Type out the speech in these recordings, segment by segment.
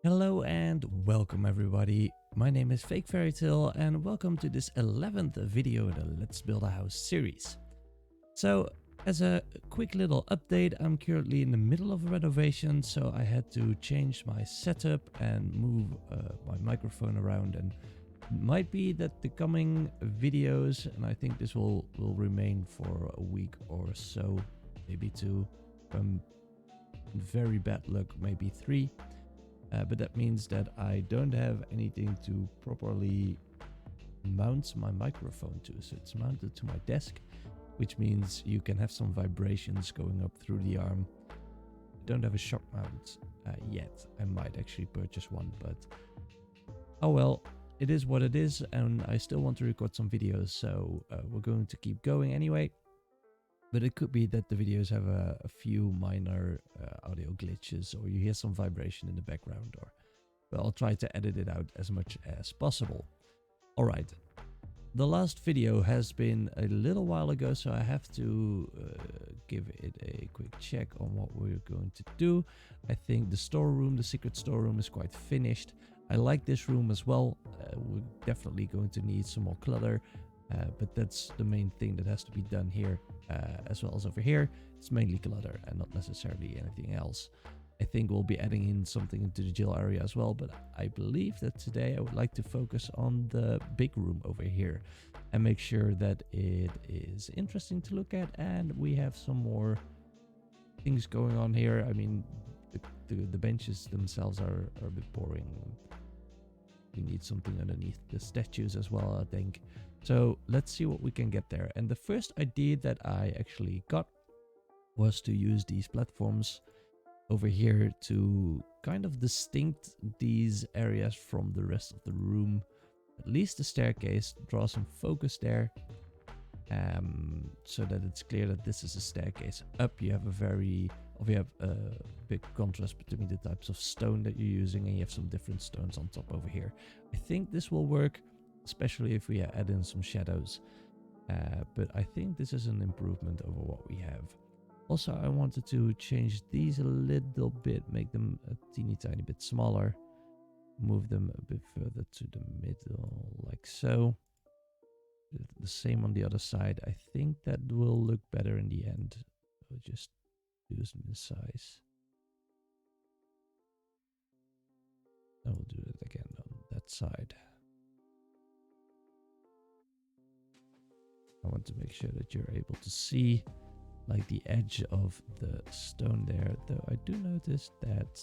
Hello and welcome everybody. My name is Fake Fairy Tale and welcome to this 11th video in the Let's Build a House series. So as a quick little update, I'm currently in the middle of a renovation, so I had to change my setup and move my microphone around, and it might be that the coming videos, and I think this will remain for a week or so, maybe two, from very bad luck, maybe three. But that means that I don't have anything to properly mount my microphone to. So it's mounted to my desk, which means you can have some vibrations going up through the arm. I don't have a shock mount yet. I might actually purchase one, but oh well, it is what it is, and I still want to record some videos, so we're going to keep going anyway. But it could be that the videos have a few minor audio glitches, or you hear some vibration in the background, or but I'll try to edit it out as much as possible. Alright, the last video has been a little while ago, so I have to give it a quick check on what we're going to do. I think the storeroom, the secret storeroom, is quite finished. I like this room as well. We're definitely going to need some more clutter. But that's the main thing that has to be done here, as well as over here. It's mainly clutter and not necessarily anything else. I think we'll be adding in something into the jail area as well, but I believe that today I would like to focus on the big room over here and make sure that it is interesting to look at, and we have some more things going on here. I mean, the benches themselves are a bit boring. We need something underneath the statues as well, I think. So let's see what we can get there. And the first idea that I actually got was to use these platforms over here to kind of distinct these areas from the rest of the room. At least the staircase, draw some focus there, so that it's clear that this is a staircase up. You have a big contrast between the types of stone that you're using, and you have some different stones on top over here. I think this will work, especially if we add in some shadows. But I think this is an improvement over what we have. Also, I wanted to change these a little bit, make them a teeny tiny bit smaller, move them a bit further to the middle, like so. The same on the other side. I think that will look better in the end. I'll just reduce them in size. I will do it again on that side. I want to make sure that you're able to see like the edge of the stone there, though I do notice that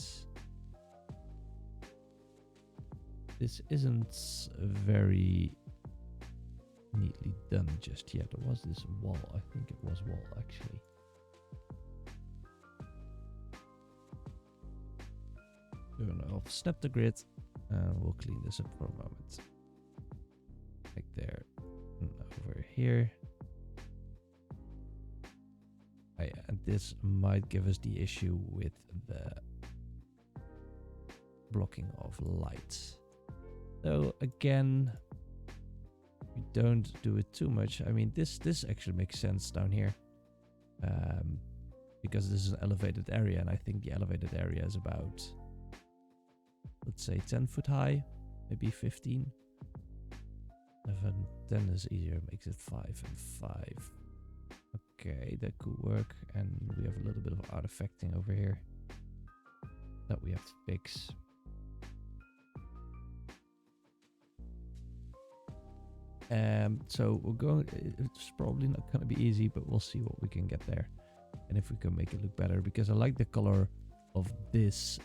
this isn't very neatly done just yet. Or was this wall? I think it was wall actually. I'll snap the grid and we'll clean this up for a moment. Like there, and over here. And this might give us the issue with the blocking of light. So again, we don't do it too much. I mean, this actually makes sense down here, because this is an elevated area, and I think the elevated area is about, let's say, 10 foot high, maybe 15. 10 is easier, makes it 5 and 5. Okay, that could work, and we have a little bit of artifacting over here that we have to fix. So we're going, it's probably not going to be easy, but we'll see what we can get there and if we can make it look better, because I like the color of this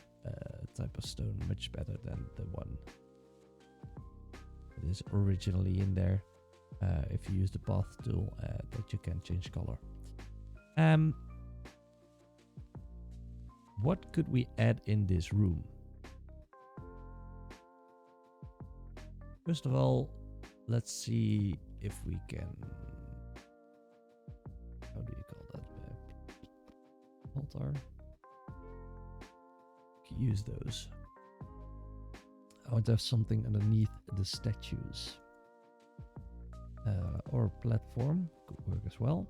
type of stone much better than the one that is originally in there. If you use the path tool, that you can change color. What could we add in this room? First of all, let's see if we can, how do you call that? Altar? Use those. I want to have something underneath the statues. Or platform could work as well.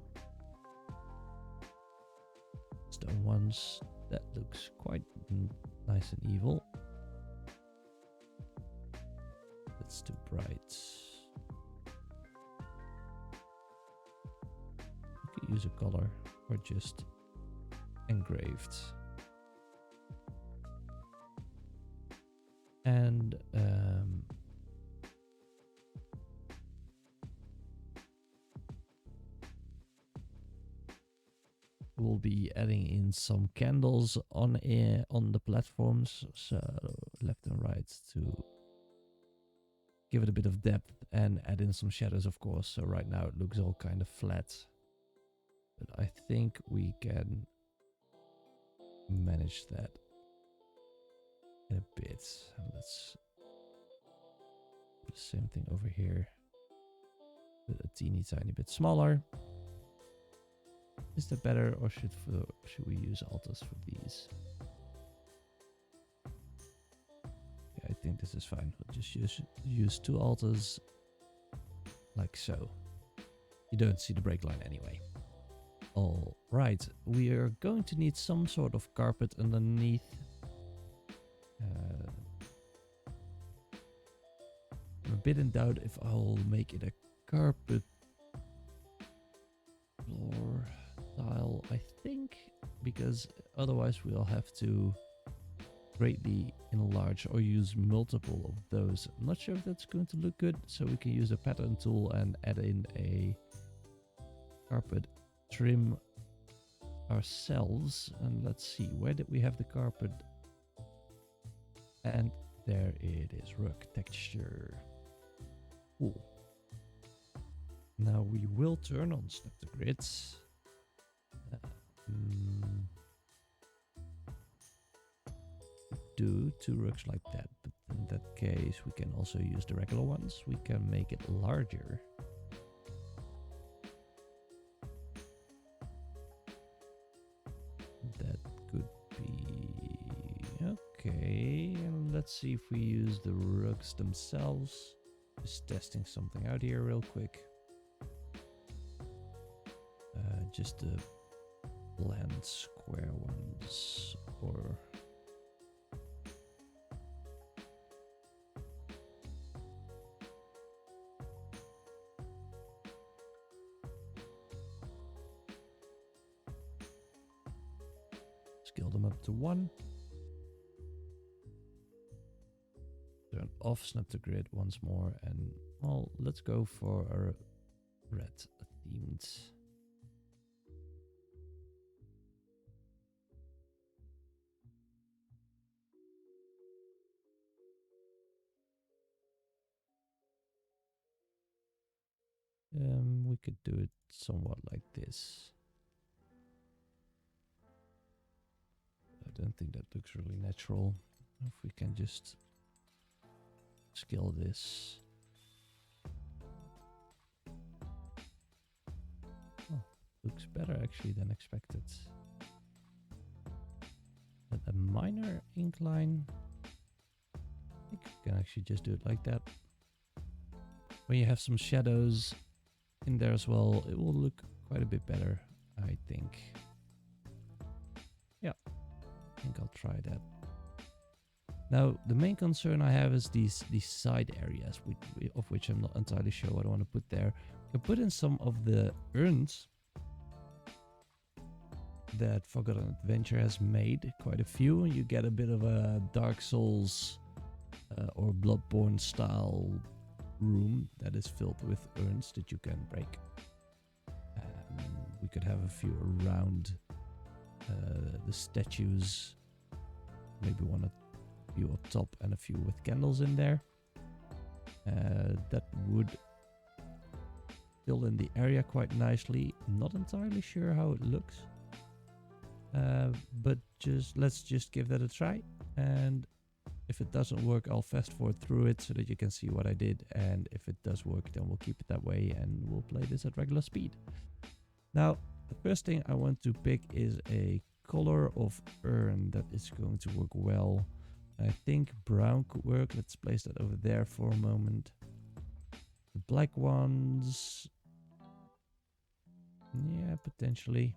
Stone ones, that looks quite nice and evil. bright. You could use a color or just engraved. And we'll be adding in some candles on the platforms, so left and right, to give it a bit of depth and add in some shadows, of course. So right now it looks all kind of flat, but I think we can manage that in a bit. And let's do the same thing over here, but a teeny tiny bit smaller. Is that better, or should we use alters for these? Yeah, I think this is fine. We'll just use 2 alters like so. You don't see the break line anyway. All right, we are going to need some sort of carpet underneath. I'm a bit in doubt if I'll make it a carpet floor tile, I think, because otherwise we'll have to greatly enlarge or use multiple of those. I'm not sure if that's going to look good, so we can use a pattern tool and add in a carpet trim ourselves. And let's see, where did we have the carpet? And there it is, rug texture. Cool. Now we will turn on snap the grids. Do 2 rugs like that, but in that case we can also use the regular ones. We can make it larger. That could be okay. And let's see if we use the rugs themselves. Just testing something out here real quick. Just the bland square ones, or scale them up to 1. Turn off snap the grid once more, and well, let's go for a red themed. We could do it somewhat like this. I don't think that looks really natural. If we can just scale this. Oh, looks better actually than expected. But a minor incline. I think we can actually just do it like that. When you have some shadows in there as well, it will look quite a bit better, I think. Yeah, I think I'll try that. Now, the main concern I have is these side areas, of which I'm not entirely sure what I want to put there. I can put in some of the urns that Forgotten Adventure has made, quite a few. You get a bit of a Dark Souls or Bloodborne style room that is filled with urns that you can break. We could have a few around the statues, maybe a few up top and a few with candles in there. That would fill in the area quite nicely. Not entirely sure how it looks, but let's just give that a try, and if it doesn't work, I'll fast forward through it so that you can see what I did, and if it does work, then we'll keep it that way and we'll play this at regular speed. Now, the first thing I want to pick is a color of urn that is going to work well. I think brown could work. Let's place that over there for a moment. The black ones, yeah, potentially.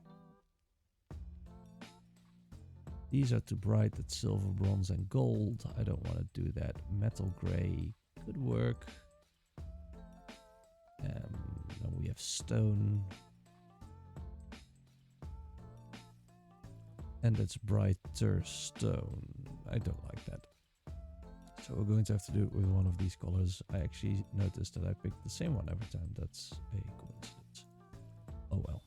These are too bright. That's silver, bronze, and gold. I don't want to do that. Metal gray could work. Then we have stone. And it's brighter stone. I don't like that. So we're going to have to do it with one of these colors. I actually noticed that I picked the same one every time. That's a coincidence. Oh well.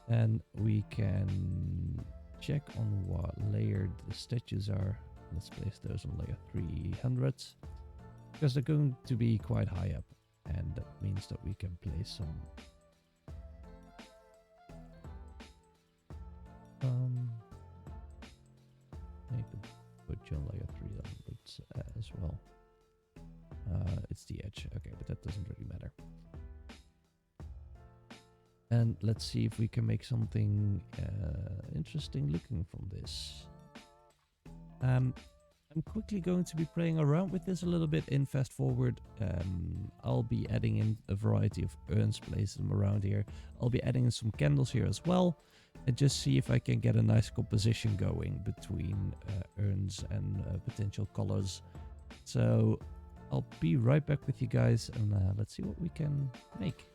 And we can check on what layer the statues are. Let's place those on layer 300. Because they're going to be quite high up. And that means that we can place some... I could put you on layer 300 as well. It's the edge. Okay, but that doesn't really matter. And let's see if we can make something interesting looking from this. I'm quickly going to be playing around with this a little bit in fast forward. I'll be adding in a variety of urns, place them around here. I'll be adding in some candles here as well. And just see if I can get a nice composition going between urns and potential colors. So I'll be right back with you guys and let's see what we can make.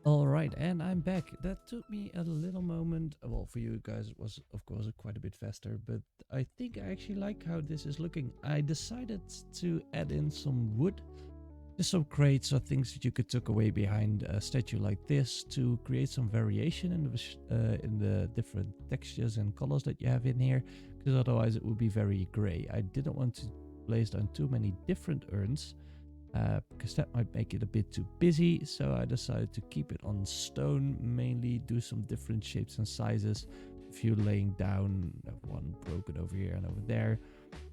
All right, and I'm back. That took me a little moment. Well, for you guys, it was, of course, quite a bit faster, but I think I actually like how this is looking. I decided to add in some wood, just some crates or things that you could tuck away behind a statue like this to create some variation in the different textures and colors that you have in here, because otherwise it would be very gray. I didn't want to place down too many different urns. because that might make it a bit too busy. So I decided to keep it on stone, mainly do some different shapes and sizes. A few laying down, one broken over here and over there.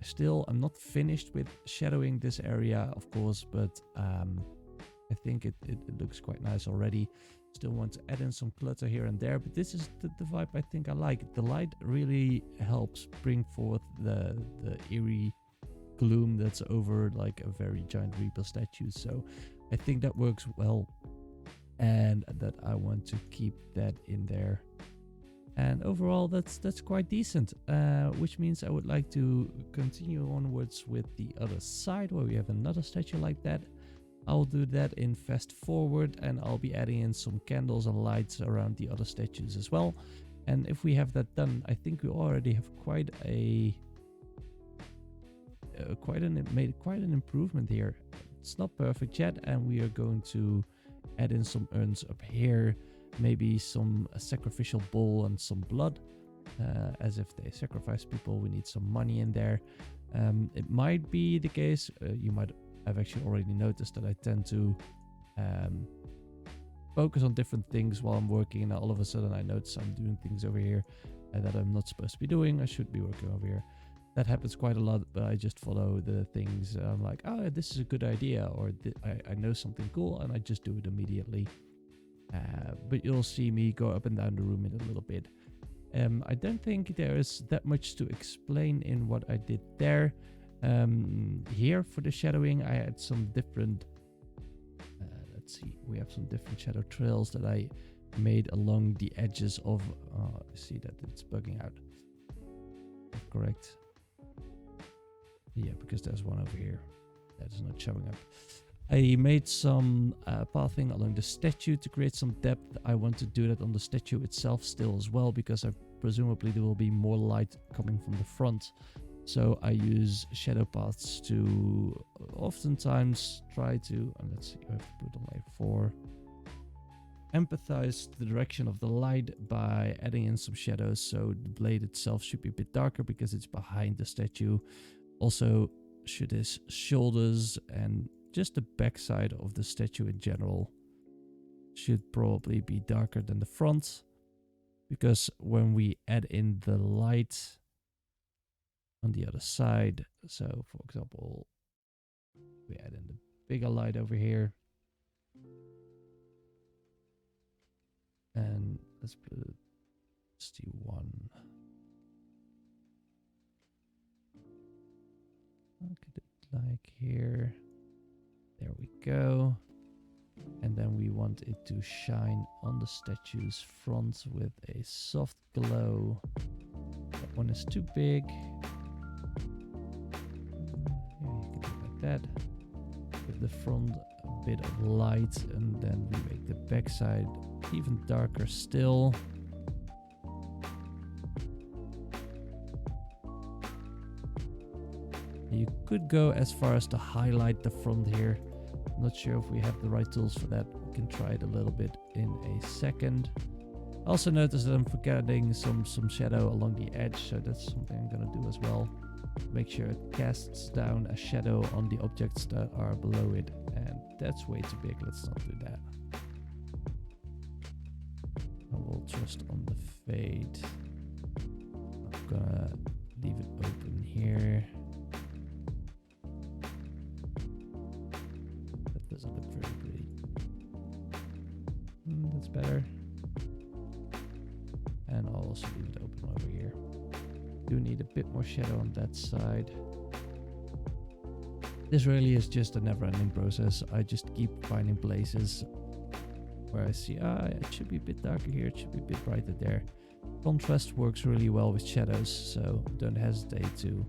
Still, I'm not finished with shadowing this area, of course, but I think it looks quite nice already. Still want to add in some clutter here and there, but this is the vibe I think I like. The light really helps bring forth the eerie gloom that's over like a very giant Reaper statue. So I think that works well, and that I want to keep that in there. And overall, that's quite decent, which means I would like to continue onwards with the other side where we have another statue like that. I'll do that in fast forward, and I'll be adding in some candles and lights around the other statues as well. And if we have that done, I think we already have quite an improvement here. It's not perfect yet, and we are going to add in some urns up here, maybe some sacrificial bowl and some blood, as if they sacrifice people, we need some money in there. It might be the case, you might have actually already noticed that I tend to focus on different things while I'm working, and all of a sudden I notice I'm doing things over here that I'm not supposed to be doing. I should be working over here. That happens quite a lot, but I just follow the things. I'm like, oh, this is a good idea, or I know something cool, and I just do it immediately. But you'll see me go up and down the room in a little bit. I don't think there is that much to explain in what I did there. Here for the shadowing, I had some different, let's see, we have some different shadow trails that I made along the edges of, see that it's bugging out. Correct. Yeah, because there's one over here that is not showing up. I made some pathing along the statue to create some depth. I want to do that on the statue itself still as well, because presumably there will be more light coming from the front. So I use shadow paths to oftentimes try to, let's see, I have to put on layer 4. Empathize the direction of the light by adding in some shadows, so the blade itself should be a bit darker because it's behind the statue. Also, should his shoulders and just the backside of the statue in general should probably be darker than the front, because when we add in the light on the other side, so for example, we add in the bigger light over here, and let's put it T1. Look at it like here. There we go. And then we want it to shine on the statue's front with a soft glow. That one is too big. Yeah, you can do it like that. Give the front a bit of light, and then we make the backside even darker still. You could go as far as to highlight the front here. I'm not sure if we have the right tools for that. We can try it a little bit in a second. Also notice that I'm forgetting some shadow along the edge, so that's something I'm gonna do as well. Make sure it casts down a shadow on the objects that are below it, and that's way too big. Let's not do that. I will trust on the fade. I'm gonna leave it open here. That doesn't look very pretty. That's better. And I'll also leave it open over here. Do need a bit more shadow on that side. This really is just a never-ending process. I just keep finding places where I see, it should be a bit darker here, it should be a bit brighter there. Contrast works really well with shadows, so don't hesitate to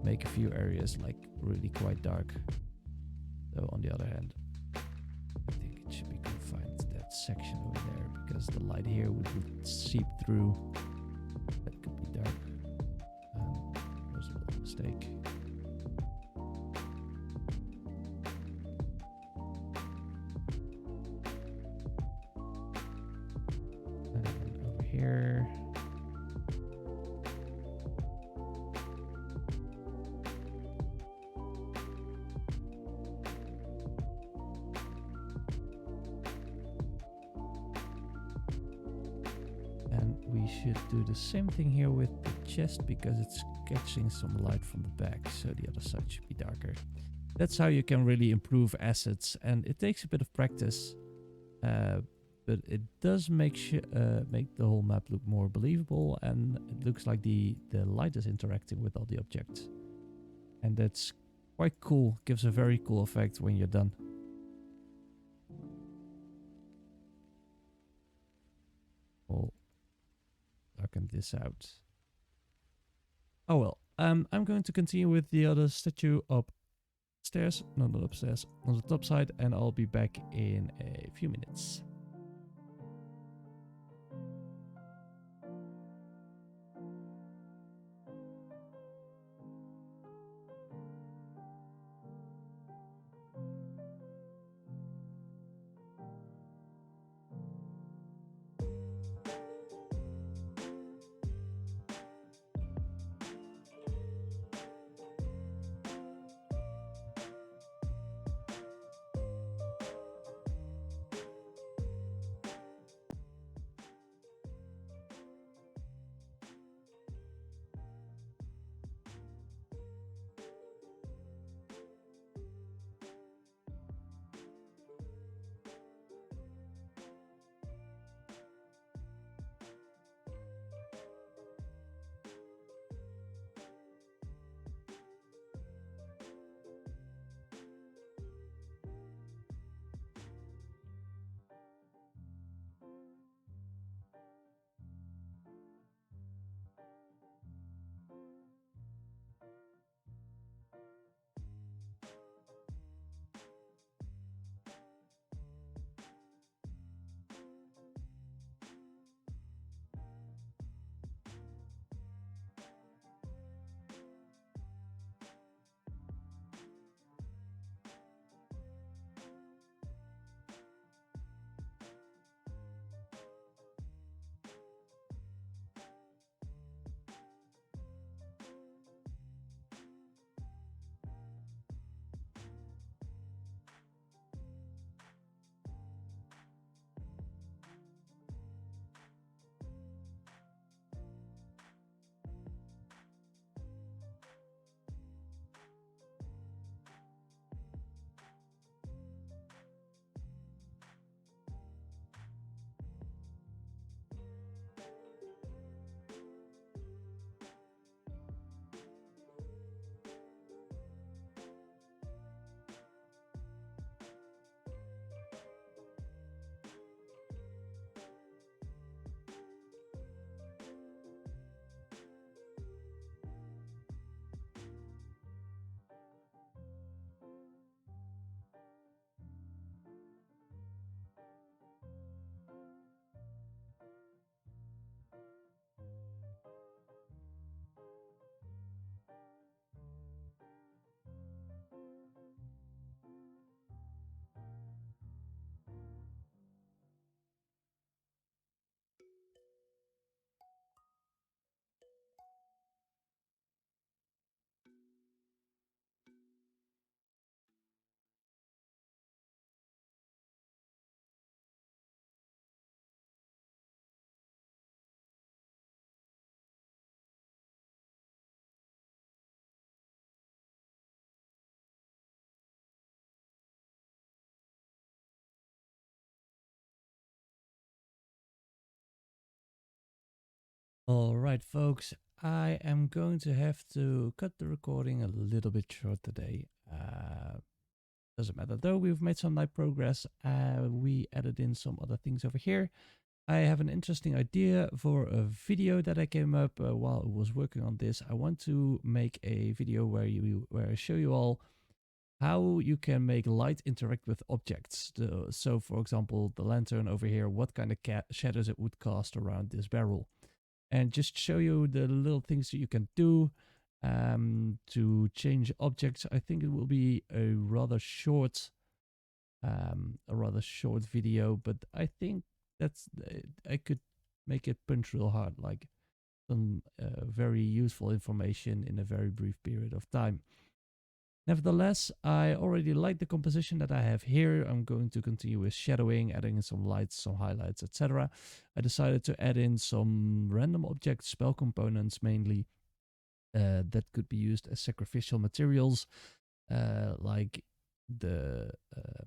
make a few areas like really quite dark. Though on the other hand, I think it should be confined to that section over there, because the light here would seep through. That could be dark. That was a little mistake. And over here. we should do the same thing here with the chest because it's catching some light from the back, so the other side should be darker. That's how you can really improve assets, and it takes a bit of practice, but it does make the whole map look more believable, and it looks like the light is interacting with all the objects, and that's quite cool. Gives a very cool effect when you're done. We'll darken this out. Oh well. I'm going to continue with the other statue upstairs, no, not upstairs, on the top side, and I'll be back in a few minutes. Alright folks, I am going to have to cut the recording a little bit short today. Doesn't matter though, we've made some nice progress. We added in some other things over here. I have an interesting idea for a video that I came up while I was working on this. I want to make a video where I show you all how you can make light interact with objects. So for example, the lantern over here, what kind of shadows it would cast around this barrel. And just show you the little things that you can do to change objects. I think it will be a rather short video, but I think that's I could make it punch real hard, like some very useful information in a very brief period of time. Nevertheless, I already like the composition that I have here. I'm going to continue with shadowing, adding in some lights, some highlights, etc. I decided to add in some random object spell components mainly that could be used as sacrificial materials, like the uh,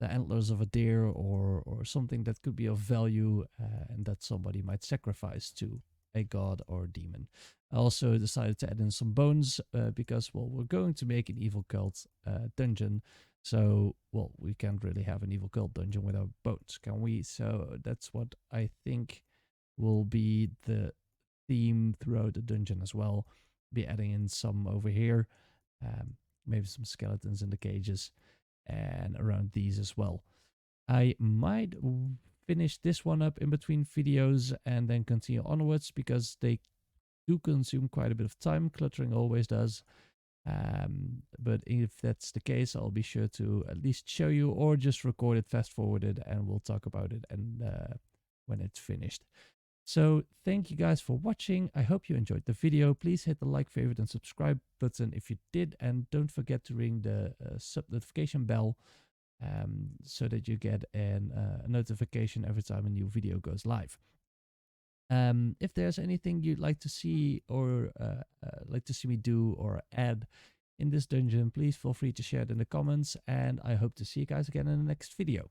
the antlers of a deer or something that could be of value and that somebody might sacrifice to a god or demon. I also decided to add in some bones because, well, we're going to make an evil cult dungeon. So, well, we can't really have an evil cult dungeon without bones, can we? So that's what I think will be the theme throughout the dungeon as well. Be adding in some over here, maybe some skeletons in the cages and around these as well. I might finish this one up in between videos and then continue onwards because they do consume quite a bit of time. Cluttering always does. But if that's the case, I'll be sure to at least show you or just record it, fast forward it, and we'll talk about it and when it's finished. So thank you guys for watching. I hope you enjoyed the video. Please hit the like, favorite, and subscribe button if you did. And don't forget to ring the sub notification bell so that you get a notification every time a new video goes live. If there's anything you'd like to see or like to see me do or add in this dungeon, please feel free to share it in the comments. And I hope to see you guys again in the next video.